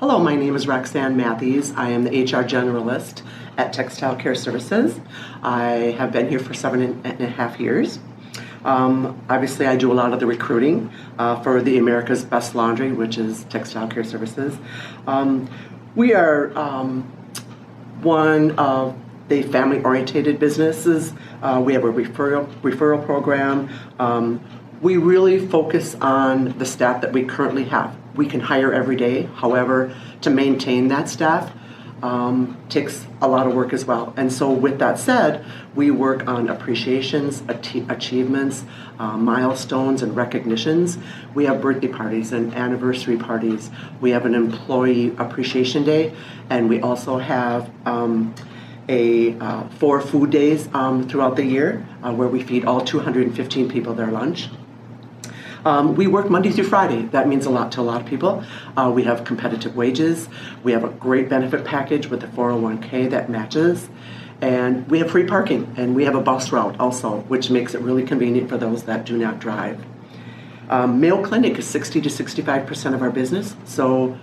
Hello, my name is Roxanne Matthews. I am the HR Generalist at Textile Care Services. I have been here for 7.5 years. Obviously, I do a lot of the recruiting for the America's Best Laundry, which is Textile Care Services. We are one of the family-oriented businesses. We have a referral program. We really focus on the staff that we currently have. We can hire every day. However, to maintain that staff takes a lot of work as well. And so with that said, we work on appreciations, achievements, milestones, and recognitions. We have birthday parties and anniversary parties. We have an employee appreciation day, and we also have 4 food days throughout the year where we feed all 215 people their lunch. We work Monday through Friday. That means a lot to a lot of people. We have competitive wages. We have a great benefit package with a 401k that matches. And we have free parking. And we have a bus route also, which makes it really convenient for those that do not drive. Mayo Clinic is 60 to 65% of our business. So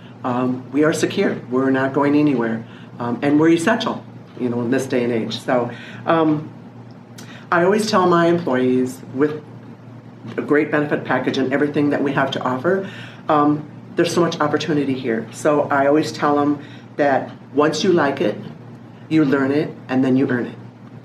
we are secure. We're not going anywhere. And we're essential, in this day and age. So I always tell my employees, with a great benefit package and everything that we have to offer, there's so much opportunity here. So I always tell them that once you like it, you learn it, and then you earn it.